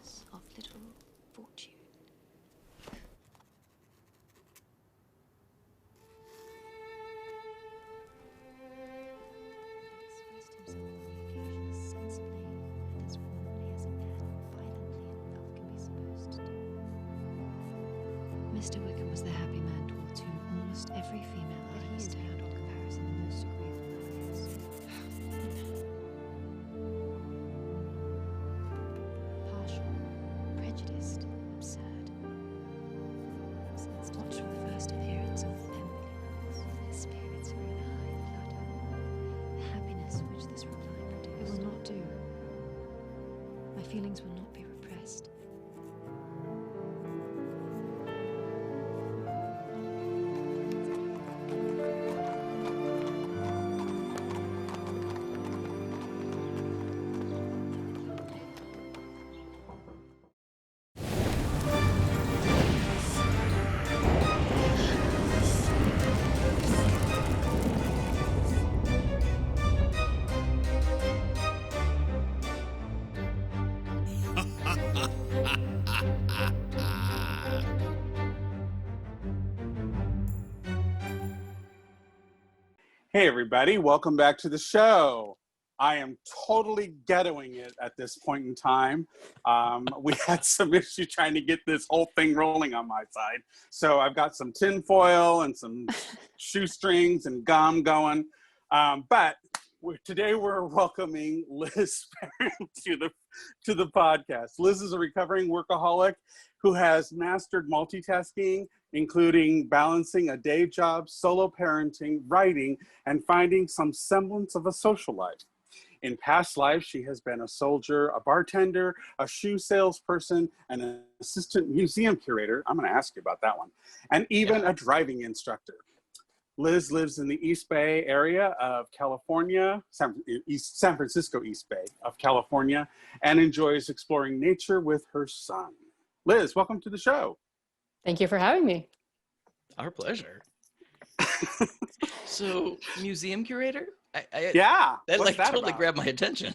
source of little fortune. He expressed himself on the occasion sensibly and as warmly as a man violently in love can be supposed to do. Mr. Wickham was the happy man towards whom almost every female eye was turned on comparison the most agreeable nowadays. Partial, prejudiced, absurd. Since watched from the first appearance of Pemberley, his spirits were in high blood. The happiness which this reply produced. It will not do. My feelings will not be repressed. Hey everybody, welcome back to the show. I am totally ghettoing it at this point in time. We had some issue trying to get this whole thing rolling on my side. So I've got some tin foil and some shoestrings and gum going. But today we're welcoming Liz Faraim to the podcast. Liz is a recovering workaholic who has mastered multitasking, including balancing a day job, solo parenting, writing, and finding some semblance of a social life. In past lives, she has been a soldier, a bartender, a shoe salesperson, and an assistant museum curator. I'm going to ask you about that one. And even a driving instructor. Liz lives in the East Bay area of California, San Francisco East Bay of California, and enjoys exploring nature with her son. Liz, welcome to the show. Thank you for having me. Our pleasure. So, museum curator? Yeah. That what's that totally about? grabbed my attention.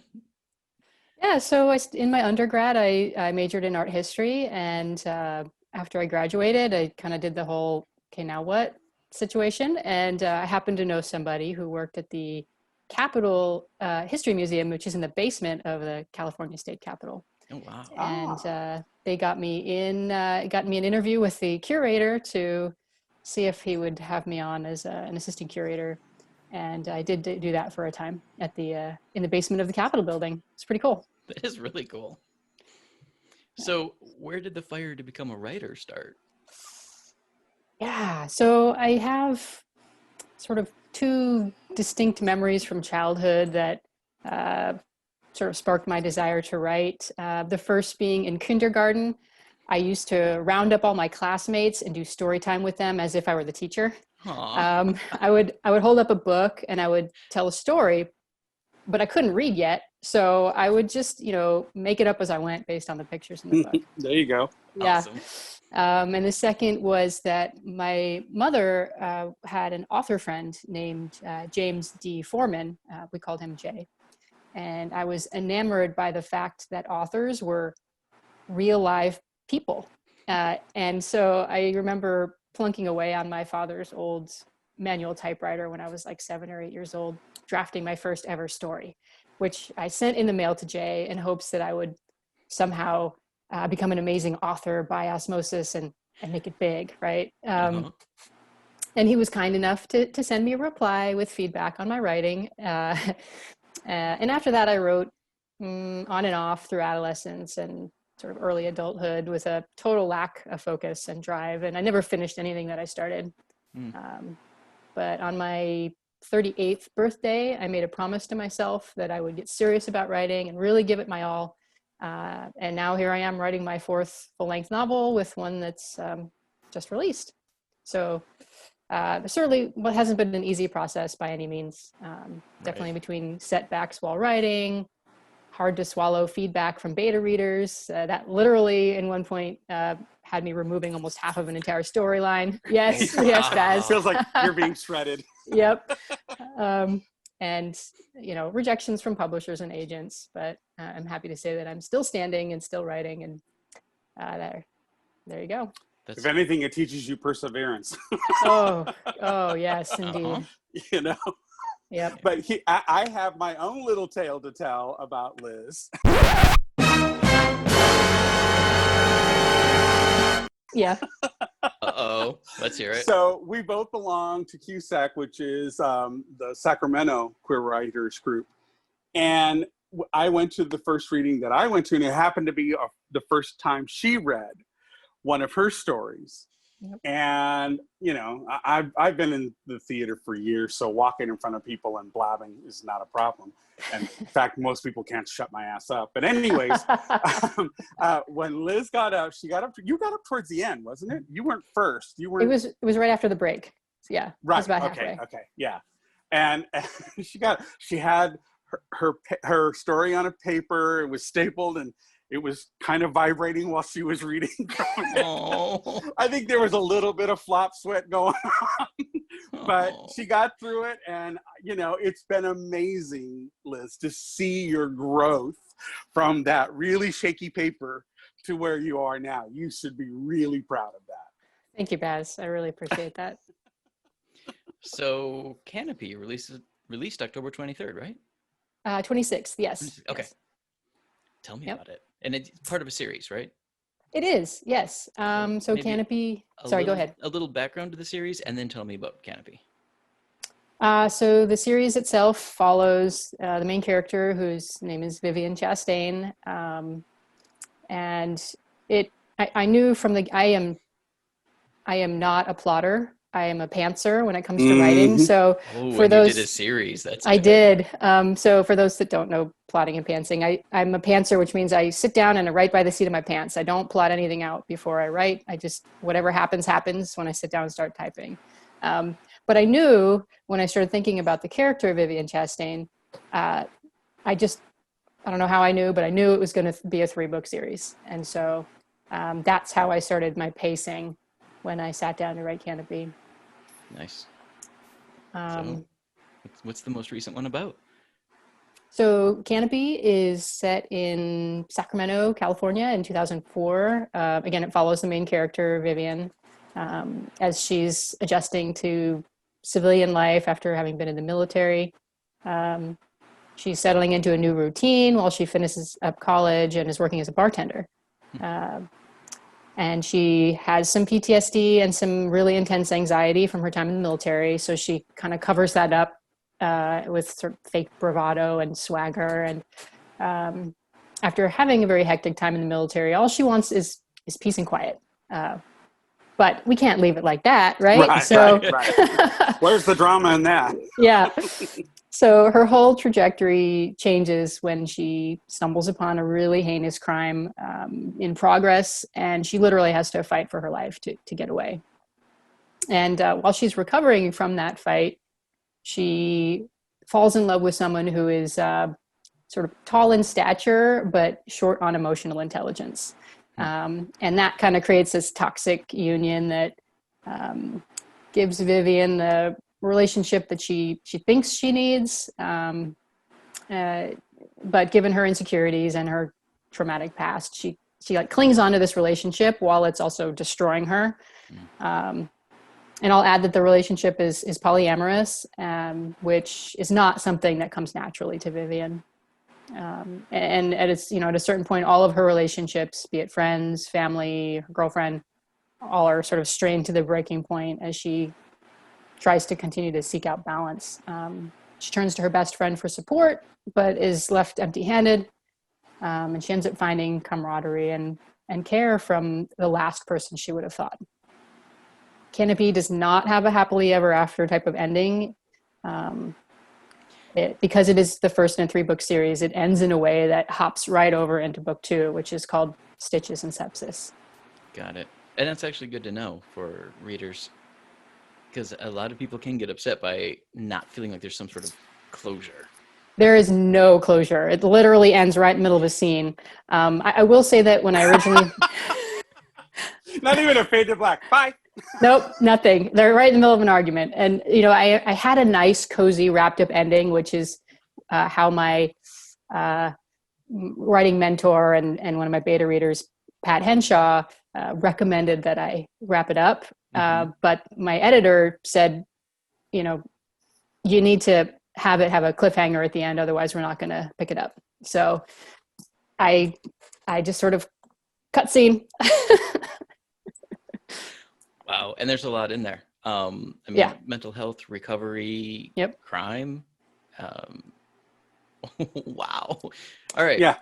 Yeah, so in my undergrad, I majored in art history, and after I graduated, I kind of did the whole, okay, now what situation, and I happened to know somebody who worked at the Capitol History Museum, which is in the basement of the California State Capitol. Oh, wow. And they got me an interview with the curator to see if he would have me on as an assistant curator. And I did do that for a time at in the basement of the Capitol building. It's pretty cool. That is really cool. So where did the fire to become a writer start? Yeah, so I have sort of two distinct memories from childhood that sort of sparked my desire to write. The first being in kindergarten. I used to round up all my classmates and do story time with them as if I were the teacher. I would hold up a book and I would tell a story, but I couldn't read yet. So I would just, make it up as I went based on the pictures in the book. There you go. Yeah. Awesome. And the second was that my mother had an author friend named James D. Foreman. We called him Jay. And I was enamored by the fact that authors were real live people. And so I remember plunking away on my father's old manual typewriter when I was like 7 or 8 years old, drafting my first ever story, which I sent in the mail to Jay in hopes that I would somehow become an amazing author by osmosis and make it big, right? And he was kind enough to send me a reply with feedback on my writing. And after that, I wrote on and off through adolescence and sort of early adulthood with a total lack of focus and drive. And I never finished anything that I started. But on my 38th birthday, I made a promise to myself that I would get serious about writing and really give it my all. And now here I am writing my fourth full-length novel with one that's just released. So certainly what hasn't been an easy process by any means. Definitely between setbacks while writing, hard to swallow feedback from beta readers. That literally in one point had me removing almost half of an entire storyline. Yes, yes, Baz. Feels like you're being shredded. Yep. and rejections from publishers and agents, but I'm happy to say that I'm still standing and still writing, and there you go. If anything, it teaches you perseverance. Oh yes, indeed. Yep. But I have my own little tale to tell about Liz. Yeah. Uh-oh. Let's hear it. So we both belong to CUSAC, which is the Sacramento Queer Writers Group. And I went to the first reading that I went to, and it happened to be the first time she read one of her stories. Yep. And, I've been in the theater for years, so walking in front of people and blabbing is not a problem. And in fact, most people can't shut my ass up. But anyways, when Liz got up, you got up towards the end, wasn't it? You weren't first. You weren't. It was right after the break. So yeah. Right. It was about halfway. Okay. Yeah. And she had her story on a paper. It was stapled, and it was kind of vibrating while she was reading from it. Oh. I think there was a little bit of flop sweat going on, but she got through it. And, it's been amazing, Liz, to see your growth from that really shaky paper to where you are now. You should be really proud of that. Thank you, Baz. I really appreciate that. So Canopy released October 23rd, right? 26th, yes. Okay. Yes. Tell me about it. And it's part of a series, right? It is, yes. So Canopy, go ahead. A little background to the series, and then tell me about Canopy. So the series itself follows the main character, whose name is Vivian Chastain. And I knew from I am not a plotter. I am a pantser when it comes to writing. So for those, you did a series. I did. So for those that don't know plotting and pantsing, I'm a pantser, which means I sit down and I write by the seat of my pants. I don't plot anything out before I write. I just, whatever happens when I sit down and start typing. But I knew when I started thinking about the character of Vivian Chastain, I don't know how I knew, but I knew it was going to be a 3-book series. And so that's how I started my pacing when I sat down to write Canopy. Nice. So what's the most recent one about? So Canopy is set in Sacramento, California in 2004. Again, it follows the main character, Vivian, as she's adjusting to civilian life after having been in the military. She's settling into a new routine while she finishes up college and is working as a bartender. And she has some PTSD and some really intense anxiety from her time in the military. So she kind of covers that up with sort of fake bravado and swagger. And after having a very hectic time in the military, all she wants is peace and quiet. But we can't leave it like that, right? Right. Where's the drama in that? Yeah. So her whole trajectory changes when she stumbles upon a really heinous crime in progress, and she literally has to fight for her life to get away. And while she's recovering from that fight, she falls in love with someone who is sort of tall in stature, but short on emotional intelligence. And that kind of creates this toxic union that gives Vivian the relationship that she thinks she needs, but given her insecurities and her traumatic past, she like clings onto this relationship while it's also destroying her. And I'll add that the relationship is polyamorous, which is not something that comes naturally to Vivian. And at a certain point, all of her relationships, be it friends, family, her girlfriend, all are sort of strained to the breaking point as she tries to continue to seek out balance. She turns to her best friend for support, but is left empty-handed. And she ends up finding camaraderie and care from the last person she would have thought. Canopy does not have a happily ever after type of ending. Because it is the first in a 3-book series, it ends in a way that hops right over into book 2, which is called Stitches and Sepsis. Got it. And that's actually good to know for readers, because a lot of people can get upset by not feeling like there's some sort of closure. There is no closure. It literally ends right in the middle of a scene. I will say that when I originally... Not even a fade to black. Bye. Nope, nothing. They're right in the middle of an argument. And, I had a nice, cozy, wrapped up ending, which is how my writing mentor and one of my beta readers, Pat Henshaw, recommended that I wrap it up. But my editor said, you need to have it have a cliffhanger at the end. Otherwise, we're not going to pick it up. So I just sort of cutscene. Wow. And there's a lot in there. Yeah. Mental health, recovery, Yep. crime. Wow. All right. Yeah.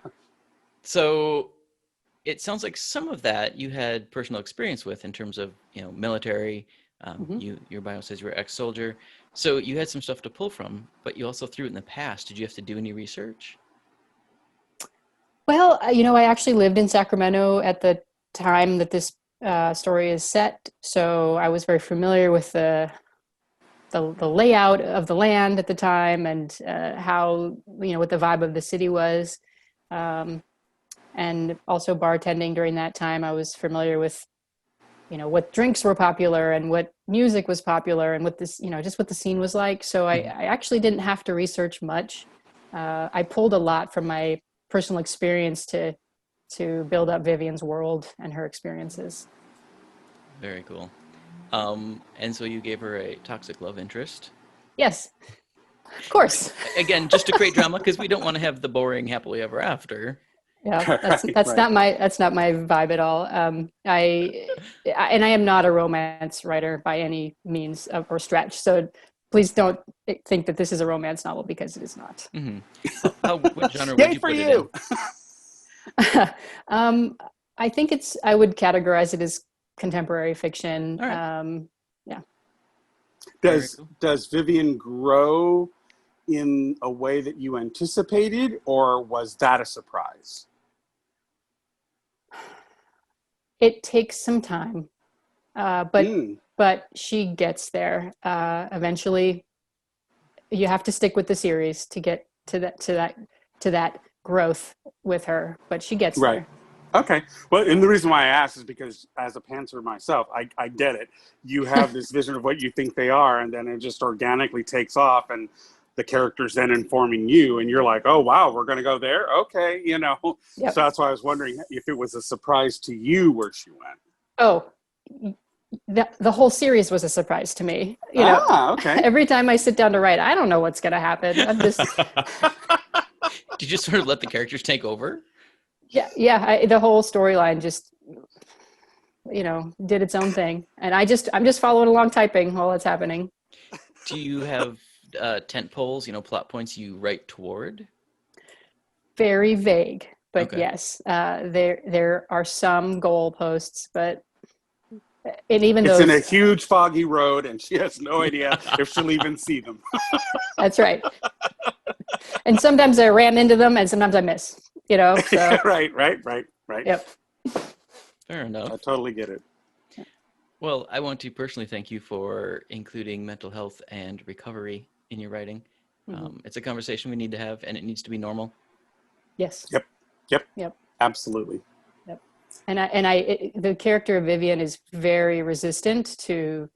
So it sounds like some of that you had personal experience with in terms of, military. Your bio says you were ex-soldier. So you had some stuff to pull from, but you also threw it in the past. Did you have to do any research? Well, I actually lived in Sacramento at the time that this story is set. So I was very familiar with the layout of the land at the time and how, what the vibe of the city was. And also bartending during that time, I was familiar with, what drinks were popular and what music was popular and what this, just what the scene was like. So I actually didn't have to research much. I pulled a lot from my personal experience to build up Vivian's world and her experiences. Very cool. And so you gave her a toxic love interest. Yes, of course. Again, just to create drama, because we don't want to have the boring happily ever after. Yeah, that's Right. not my vibe at all. I am not a romance writer by any means or stretch. So please don't think that this is a romance novel, because it is not. What genre Yay would you for put you! it in? I think I would categorize it as contemporary fiction. All right. Yeah. Does Vivian grow in a way that you anticipated, or was that a surprise? It takes some time, but she gets there eventually. You have to stick with the series to get to that growth with her, but she gets there. Okay. Well, and the reason why I asked is because as a pantser myself, I get it. You have this vision of what you think they are, and then it just organically takes off, and the character's then informing you, and you're like, oh, wow, we're going to go there? Okay, Yep. So that's why I was wondering if it was a surprise to you where she went. Oh, the whole series was a surprise to me. Okay. Every time I sit down to write, I don't know what's going to happen. I'm just... Did you sort of let the characters take over? Yeah. The whole storyline just, did its own thing, and I'm just following along, typing while it's happening. Do you have tent poles, plot points you write toward? Very vague, but Okay. yes, there are some goalposts, but even it's those... in a huge foggy road, and she has no idea if she'll even see them. That's right. And sometimes I ram into them, and sometimes I miss. So. Right. Yep. Fair enough. I totally get it. Well, I want to personally thank you for including mental health and recovery in your writing. It's a conversation we need to have, and it needs to be normal. Yes. Yep. Absolutely. Yep. And the character of Vivian is very resistant to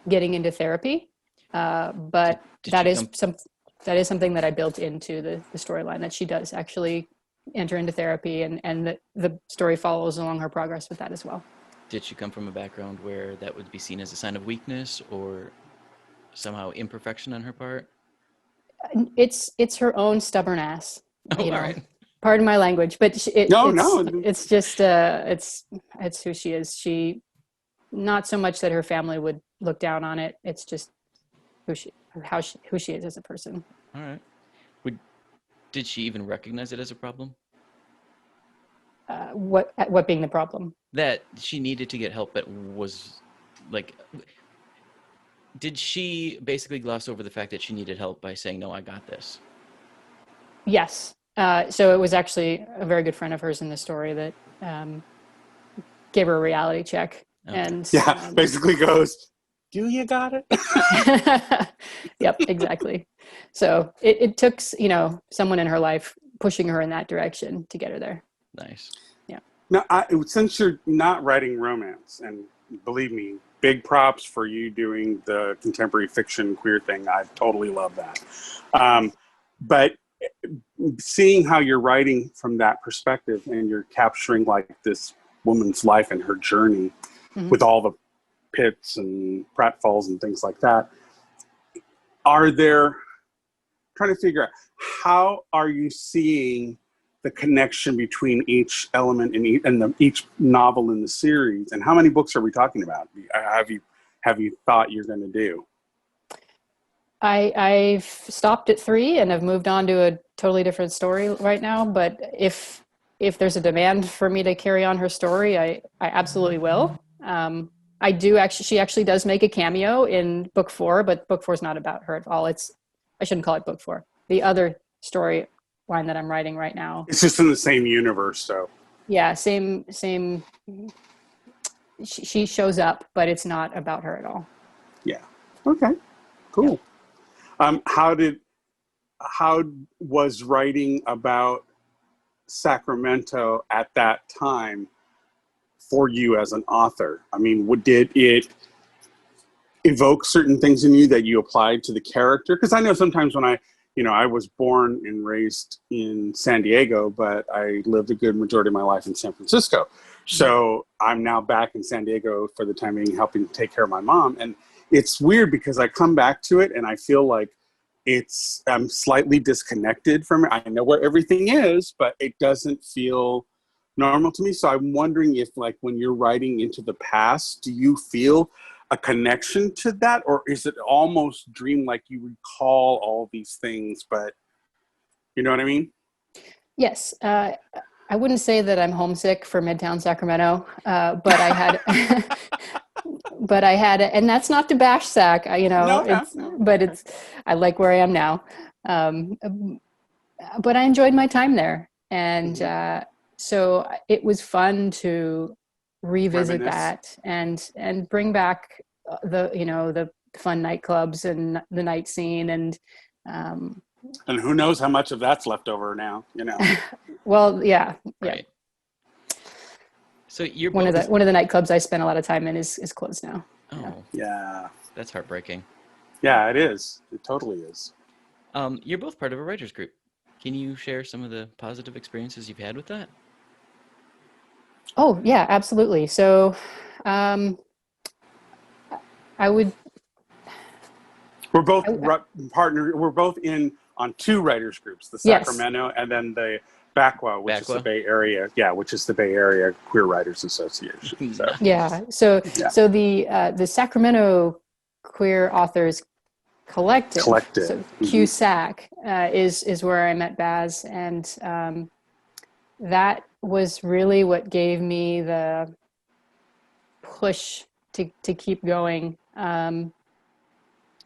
getting into therapy, but that is something that I built into the storyline, that she does actually enter into therapy, and the story follows along her progress with that as well. Did she come from a background where that would be seen as a sign of weakness or somehow imperfection on her part? It's her own stubborn ass. All right. Pardon my language, but it's just it's who she is. She, not so much that her family would look down on it. It's just who she is as a person. All right. Did she even recognize it as a problem? What being the problem? That she needed to get help, but was like, did she basically gloss over the fact that she needed help by saying, no, I got this? Yes. So it was actually a very good friend of hers in the story that gave her a reality check. Okay. And basically goes, do you got it? Yep, exactly. So it took, someone in her life pushing her in that direction to get her there. Nice. Yeah. Now, since you're not writing romance, and believe me, big props for you doing the contemporary fiction queer thing. I totally love that. But seeing how you're writing from that perspective and you're capturing like this woman's life and her journey with all the pits and pratfalls and things like that, trying to figure out, how are you seeing the connection between each element in each novel in the series, and how many books are we talking about? Have you thought you're going to do? I've stopped at 3 and have moved on to a totally different story right now. But if there's a demand for me to carry on her story, I absolutely will. She actually does make a cameo in book 4, but book 4 is not about her at all. I shouldn't call it book 4. The other story line that I'm writing right now. It's just in the same universe, so. Yeah, same. She shows up, but it's not about her at all. Yeah. Okay. Cool. Yeah. How was writing about Sacramento at that time for you as an author? I mean, did it evoke certain things in you that you applied to the character? Because I know sometimes when I was born and raised in San Diego, but I lived a good majority of my life in San Francisco. So I'm now back in San Diego for the time being, helping take care of my mom. And it's weird because I come back to it and I feel like I'm slightly disconnected from it. I know where everything is, but it doesn't feel normal to me. So I'm wondering if, like, when you're writing into the past, do you feel a connection to that, or is it almost dream-like you recall all these things, but you know what I mean? Yes. I wouldn't say that I'm homesick for Midtown Sacramento, but I had, and that's not to bash Sac, but I like where I am now. But I enjoyed my time there. And so it was fun to revisit that and bring back the fun nightclubs and the night scene and who knows how much of that's left over now, Well, yeah. Right. So you're one of the nightclubs I spent a lot of time in is closed now. Oh, yeah. That's heartbreaking. Yeah, it is. It totally is. You're both part of a writers group. Can you share some of the positive experiences you've had with that? Oh, yeah, absolutely. So, I would. We're both partner. We're both in on 2 writers groups: the Sacramento and then the BACWA, which is the Bay Area. Yeah, which is the Bay Area Queer Writers Association. So. Yeah. So the Sacramento Queer Authors Collective. So QSAC is where I met Baz, and that was really what gave me the push to keep going. One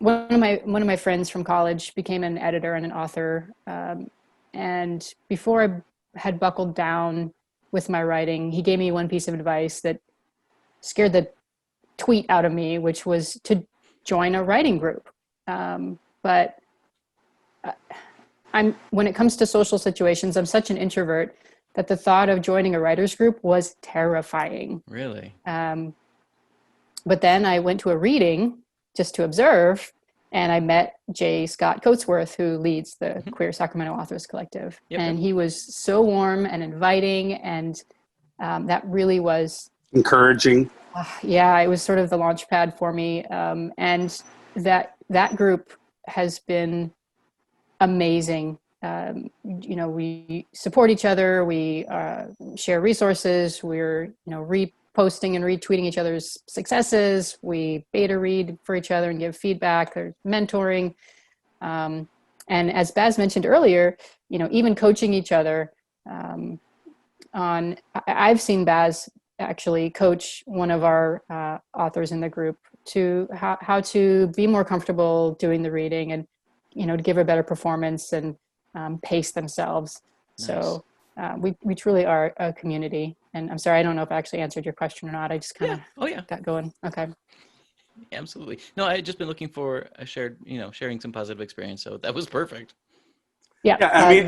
of my friends from college became an editor and an author, and before I had buckled down with my writing, he gave me one piece of advice that scared the tweet out of me, which was to join a writing group. But when it comes to social situations, I'm such an introvert that the thought of joining a writers group was terrifying. Really? But then I went to a reading just to observe, and I met J. Scott Coatsworth, who leads the Queer Sacramento Authors Collective. Yep. And he was so warm and inviting, and that really was encouraging. Yeah, it was sort of the launch pad for me. And that group has been amazing. We support each other. We share resources. We're, reposting and retweeting each other's successes. We beta read for each other and give feedback. There's mentoring. And as Baz mentioned earlier, even coaching each other I've seen Baz actually coach one of our authors in the group to how to be more comfortable doing the reading and, to give a better performance and pace themselves. Nice. So we truly are a community. And I'm sorry, I don't know if I actually answered your question or not. I just kind of got going. Okay. Absolutely. No, I had just been looking for a sharing some positive experience. So that was perfect. Yeah. I mean,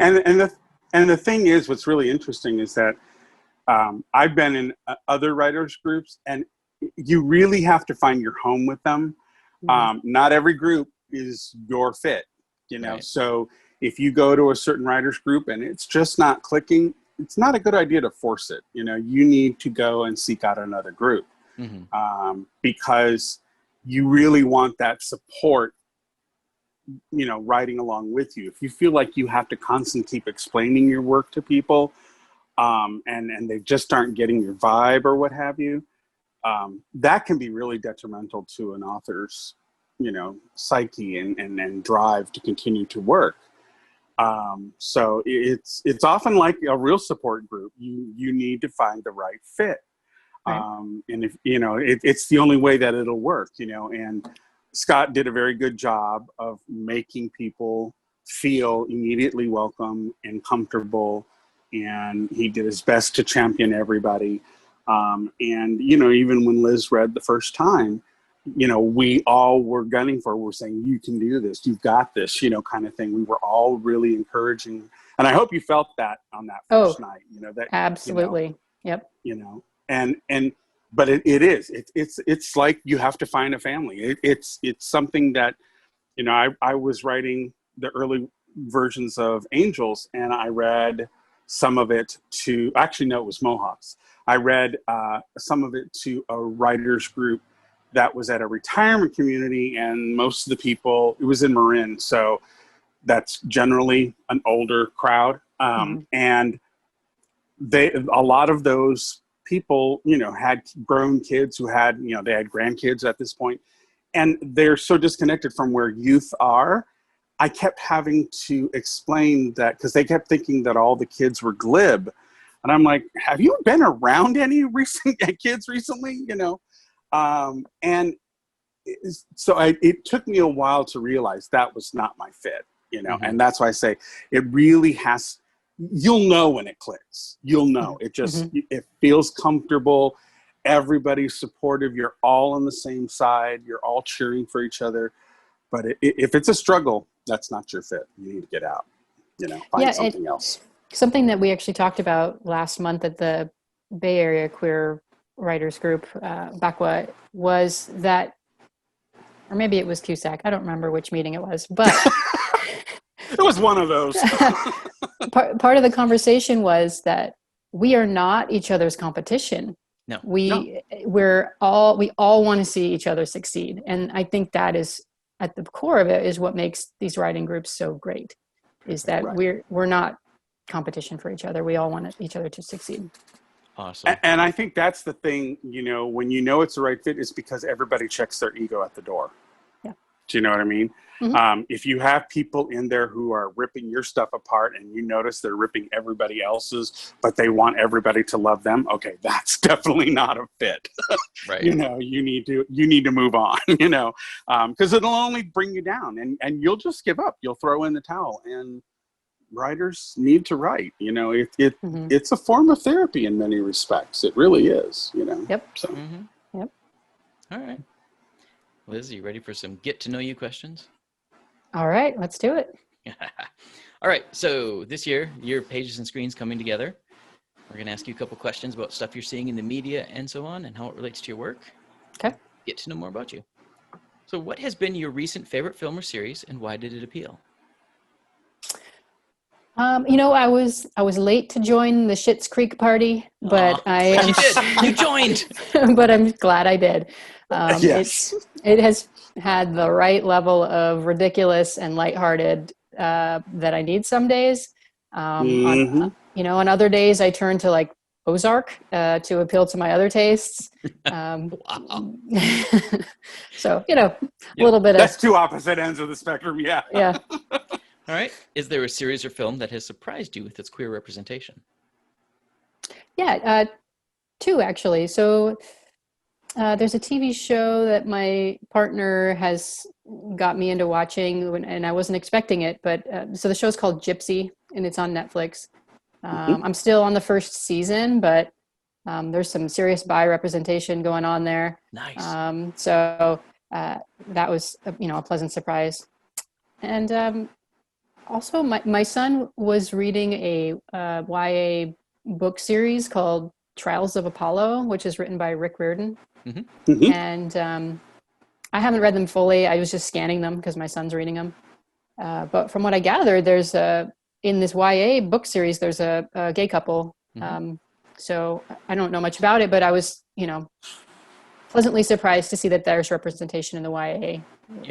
and the thing is, what's really interesting is that I've been in other writers groups, and you really have to find your home with them. Mm-hmm. Not every group is your fit, you know. Right. So if you go to a certain writers group and it's just not clicking, it's not a good idea to force it. You know, you need to go and seek out another group, because you really want that support, you know, writing along with you. If you feel like you have to constantly keep explaining your work to people, and they just aren't getting your vibe or what have you, that can be really detrimental to an author's, you know, psyche and drive to continue to work. So it's often like a real support group. You need to find the right fit. Right. And if, you know, it's the only way that it'll work, you know, and Scott did a very good job of making people feel immediately welcome and comfortable. And he did his best to champion everybody. And, you know, even when Liz read the first time, you know, we all were gunning for, we're saying, you can do this, you've got this, you know, kind of thing. We were all really encouraging. And I hope you felt that on that first night, you know, that absolutely. You know, Yep. You know, but it's like you have to find a family. It's something that, you know, I was writing the early versions of Angels, and I read some of it to, actually, no, it was Mohawks. I read some of it to a writers group that was at a retirement community, and most of the people, it was in Marin, so that's generally an older crowd. And a lot of those people, you know, had grown kids who had, you know, they had grandkids at this point, and they're so disconnected from where youth are. I kept having to explain that, because they kept thinking that all the kids were glib. And I'm like, have you been around any recent kids recently? You know? And so it took me a while to realize that was not my fit, you know? And that's why I say it really has, you'll know when it clicks. You'll know. It just, it feels comfortable. Everybody's supportive. You're all on the same side. You're all cheering for each other. But if it's a struggle, that's not your fit. You need to get out, you know, find something else. Something that we actually talked about last month at the Bay Area Queer Writers Group, BACWA, was that, or maybe it was CUSAC, I don't remember which meeting it was, but it was one of those. part of the conversation was that we are not each other's competition. No. We all want to see each other succeed. And I think that is at the core of it is what makes these writing groups so great, is that we're not competition for each other. We all want each other to succeed. Awesome. And I think that's the thing, you know, when you know it's the right fit, is because everybody checks their ego at the door. Yeah. Do you know what I mean? If you have people in there who are ripping your stuff apart and you notice they're ripping everybody else's, but they want everybody to love them, okay, that's definitely not a fit. Right. You know, you need to move on, you know, because it'll only bring you down, and you'll just give up. You'll throw in the towel. And writers need to write, you know, it's a form of therapy in many respects. It really is, you know. Yep. So. Yep. All right. Liz, are you ready for some get to know you questions? All right, let's do it. All right. So this year, your Pages and Screens coming together. We're going to ask you a couple questions about stuff you're seeing in the media and so on, and how it relates to your work. Okay. Get to know more about you. So what has been your recent favorite film or series, and why did it appeal? You know, I was late to join the Schitt's Creek party, but you did. You joined. But I'm glad I did. Yes. It has had the right level of ridiculous and lighthearted that I need some days. On other days I turn to like Ozark to appeal to my other tastes. Wow. So, you know, a little bit That's two opposite ends of the spectrum. Yeah. Yeah. All right. Is there a series or film that has surprised you with its queer representation? Yeah, two actually. So there's a TV show that my partner has got me into watching, and I wasn't expecting it. But so the show's called Gypsy, and it's on Netflix. I'm still on the first season, but there's some serious bi representation going on there. Nice. So that was a pleasant surprise. And also, my son was reading a YA book series called Trials of Apollo, which is written by Rick Riordan. Mhm. And I haven't read them fully. I was just scanning them because my son's reading them. But from what I gathered, there's in this YA book series, there's a gay couple. So I don't know much about it, but I was, pleasantly surprised to see that there's representation in the YA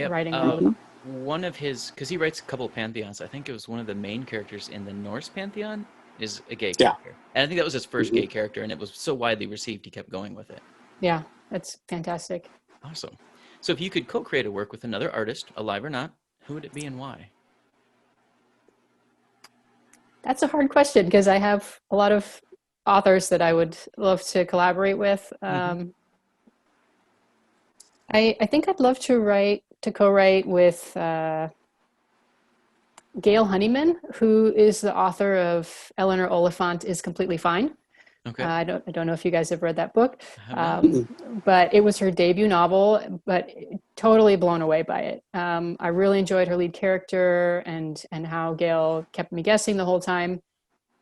writing world. One of his, because he writes a couple of pantheons, I think it was one of the main characters in the Norse pantheon is a gay character. And I think that was his first gay character, and it was so widely received, he kept going with it. Yeah, that's fantastic. Awesome. So if you could co-create a work with another artist, alive or not, who would it be and why? That's a hard question because I have a lot of authors that I would love to collaborate with. I think I'd love to co-write with Gail Honeyman, who is the author of Eleanor Oliphant is Completely Fine. Okay. I don't know if you guys have read that book, but it was her debut novel, but totally blown away by it. I really enjoyed her lead character and how Gail kept me guessing the whole time.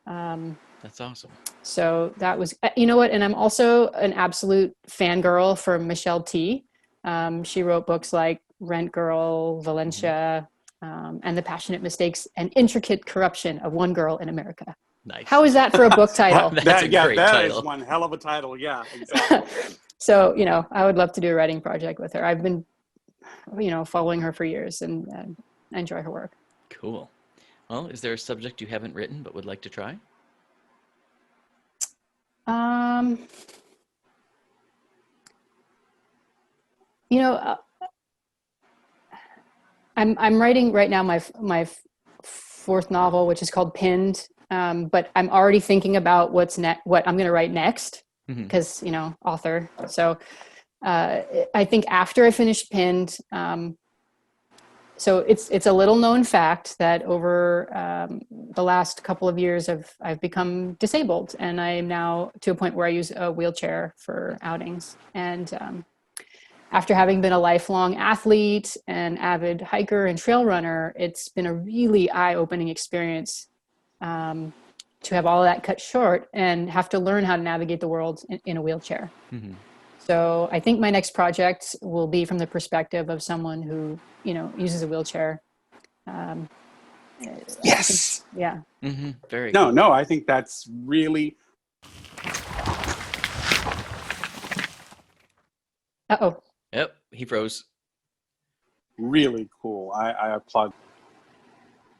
That's awesome. So that was, you know what? And I'm also an absolute fangirl for Michelle T. She wrote books like Rent Girl, Valencia, and The Passionate Mistakes and Intricate Corruption of One Girl in America. Nice. How is that for a book title? That's a great title. Is one hell of a title. Yeah, exactly. So, I would love to do a writing project with her. I've been, following her for years and I enjoy her work. Cool. Well, is there a subject you haven't written but would like to try? I'm writing right now my fourth novel, which is called Pinned. But I'm already thinking about what I'm going to write next because, author. So I think after I finish Pinned, so it's a little known fact that over the last couple of years I've become disabled, and I am now to a point where I use a wheelchair for outings. And after having been a lifelong athlete and avid hiker and trail runner, it's been a really eye-opening experience to have all of that cut short and have to learn how to navigate the world in a wheelchair. So I think my next project will be from the perspective of someone who, uses a wheelchair. Yes. Yeah. Very cool. No, I think that's really. Uh-oh. Yep, he froze. Really cool. I applaud.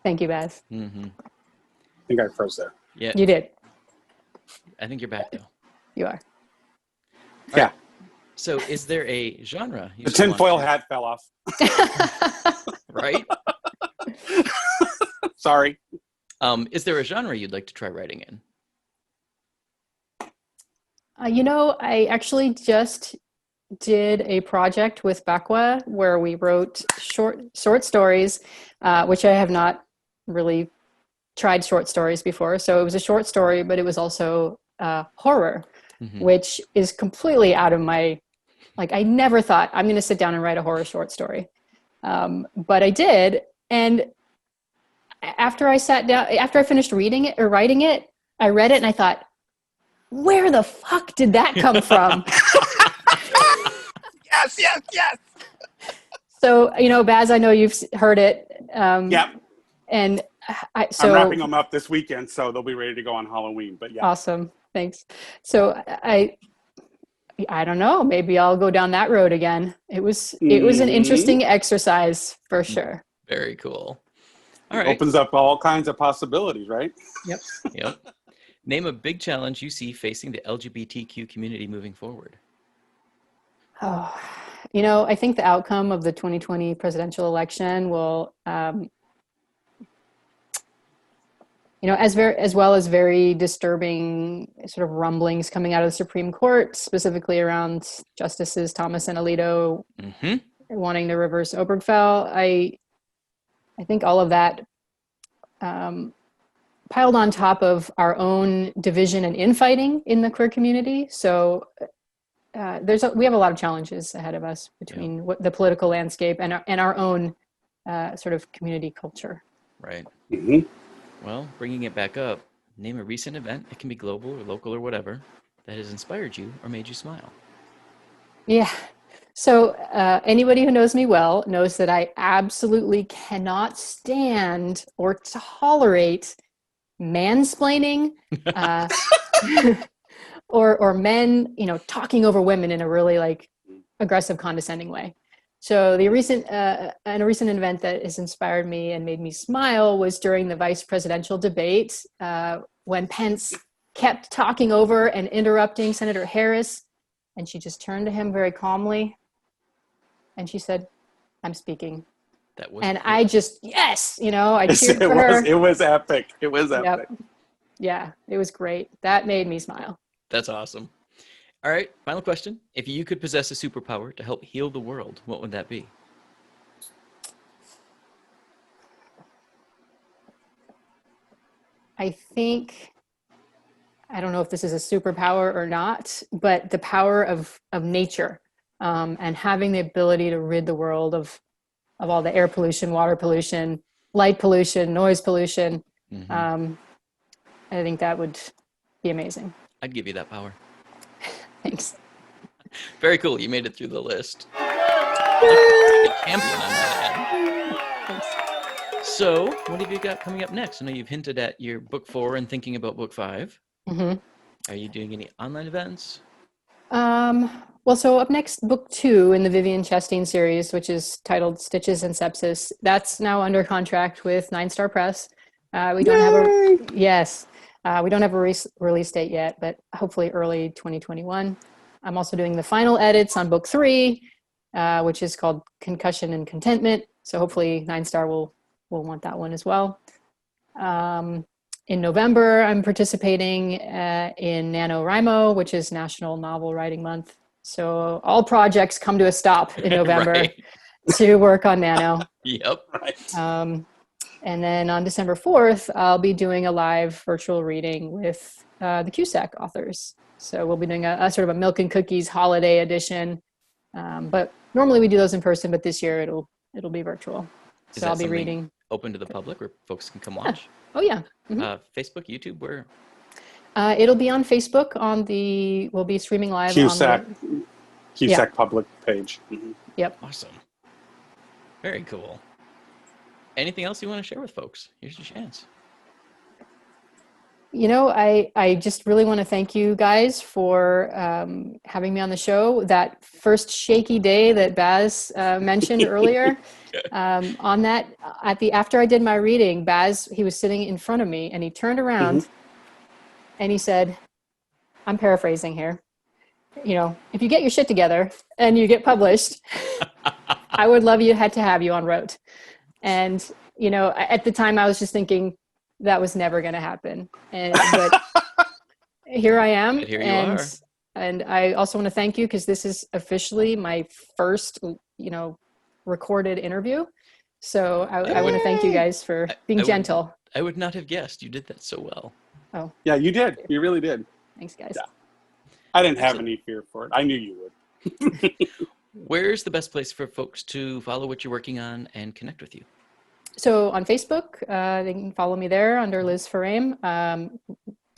Thank you, Baz. I think I froze there. Yeah. You did. I think you're back though. You are. Yeah. Right. So is there a genre? The tinfoil hat fell off. Right? Sorry. Is there a genre you'd like to try writing in? I actually just did a project with Bakwa where we wrote short stories, which I have not really tried short stories before. So it was a short story, but it was also horror, which is completely out of my, I never thought I'm going to sit down and write a horror short story. But I did. And after I finished reading it or writing it, I read it and I thought, where the fuck did that come from? Yes. So, Baz, I know you've heard it. Yep. And I'm wrapping them up this weekend, so they'll be ready to go on Halloween. But yeah. Awesome. Thanks. So I don't know. Maybe I'll go down that road again. It was an interesting exercise for sure. Very cool. All right. Opens up all kinds of possibilities, right? Yep. Name a big challenge you see facing the LGBTQ community moving forward. Oh, I think the outcome of the 2020 presidential election will, as well as very disturbing sort of rumblings coming out of the Supreme Court, specifically around Justices Thomas and Alito wanting to reverse Obergefell. I think all of that piled on top of our own division and infighting in the queer community. So we have a lot of challenges ahead of us between the political landscape and our own sort of community culture. Right. Well, bringing it back up, name a recent event. It can be global or local or whatever that has inspired you or made you smile? Yeah. So anybody who knows me well knows that I absolutely cannot stand or tolerate mansplaining uh, or men, talking over women in a really like aggressive, condescending way. So a recent event that has inspired me and made me smile was during the vice presidential debate when Pence kept talking over and interrupting Senator Harris, and she just turned to him very calmly, and she said, "I'm speaking." That was And cool. I just, yes, I cheered for her. It was epic. It was epic. Yep. Yeah, it was great. That made me smile. That's awesome. All right, final question. If you could possess a superpower to help heal the world, what would that be? I think, I don't know if this is a superpower or not, but the power of nature and having the ability to rid the world of all the air pollution, water pollution, light pollution, noise pollution. I think that would be amazing. I'd give you that power. Thanks. Very cool. You made it through the list. A champion on that. Thanks. So, what have you got coming up next? I know you've hinted at your book 4 and thinking about book 5. Mm-hmm. Are you doing any online events? Well, so up next, book 2 in the Vivian Chastain series, which is titled Stitches and Sepsis. That's now under contract with 9 Star Press. We don't have a release date yet, but hopefully early 2021. I'm also doing the final edits on book 3, which is called Concussion and Contentment. So hopefully 9 Star will want that one as well. In November, I'm participating in NaNoWriMo, which is National Novel Writing Month. So all projects come to a stop in November Right. to work on Nano. Yep. Right. And then on December 4th, I'll be doing a live virtual reading with the Cusack authors. So we'll be doing a sort of a milk and cookies holiday edition. But normally we do those in person, but this year it'll be virtual. Is So I'll that be something reading. open to the public where folks can come watch? Oh yeah. Mhm. Facebook, YouTube, where? It'll be on Facebook we'll be streaming live Cusack Yeah. public page. Mm-hmm. Yep. Awesome. Very cool. Anything else you want to share with folks? Here's your chance. I just really want to thank you guys for having me on the show. That first shaky day that Baz mentioned earlier, on that, after I did my reading, Baz, he was sitting in front of me and he turned around and he said, I'm paraphrasing here, if you get your shit together and you get published, I would love to have you on Rote. And, at the time I was just thinking, that was never going to happen. But here I am. But here you are. And I also want to thank you because this is officially my first, recorded interview. So I want to thank you guys for being gentle. I would not have guessed. You did that so well. Oh, Yeah, you did. You really did. thanks, guys. Yeah. I didn't have any fear for it. I knew you would. Where's the best place for folks to follow what you're working on and connect with you? So on Facebook, they can follow me there under Liz Faraim,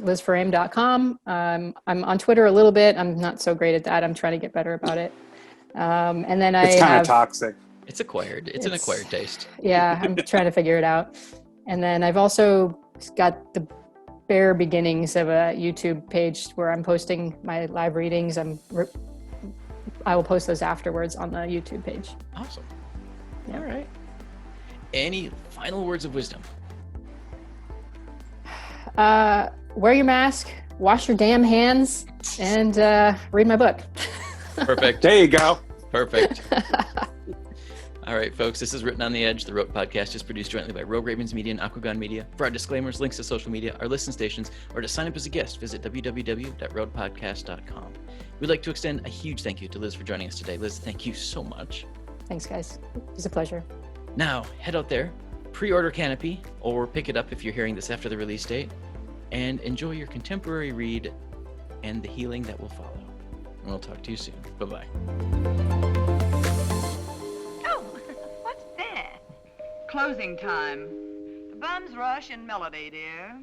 lizfaraim.com. I'm on Twitter a little bit. I'm not so great at that. I'm trying to get better about it. And then It's kind of toxic. It's acquired. It's an acquired taste. Yeah, I'm trying to figure it out. And then I've also got the bare beginnings of a YouTube page where I'm posting my live readings. I will post those afterwards on the YouTube page. Awesome. Yeah. All right. Any final words of wisdom? Wear your mask, wash your damn hands, and read my book. Perfect. There you go. Perfect. All right, folks, this is Written on the Edge. The Rote podcast is produced jointly by Rogue Ravens Media and Aquagon Media. For our disclaimers, links to social media, our listen stations, or to sign up as a guest, visit www.rodepodcast.com. We'd like to extend a huge thank you to Liz for joining us today. Liz, thank you so much. Thanks, guys. It was a pleasure. Now, head out there, pre-order Canopy, or pick it up if you're hearing this after the release date, and enjoy your contemporary read and the healing that will follow. And we'll talk to you soon. Bye-bye. Oh, what's that? Closing time. The bums rush in melody, dear.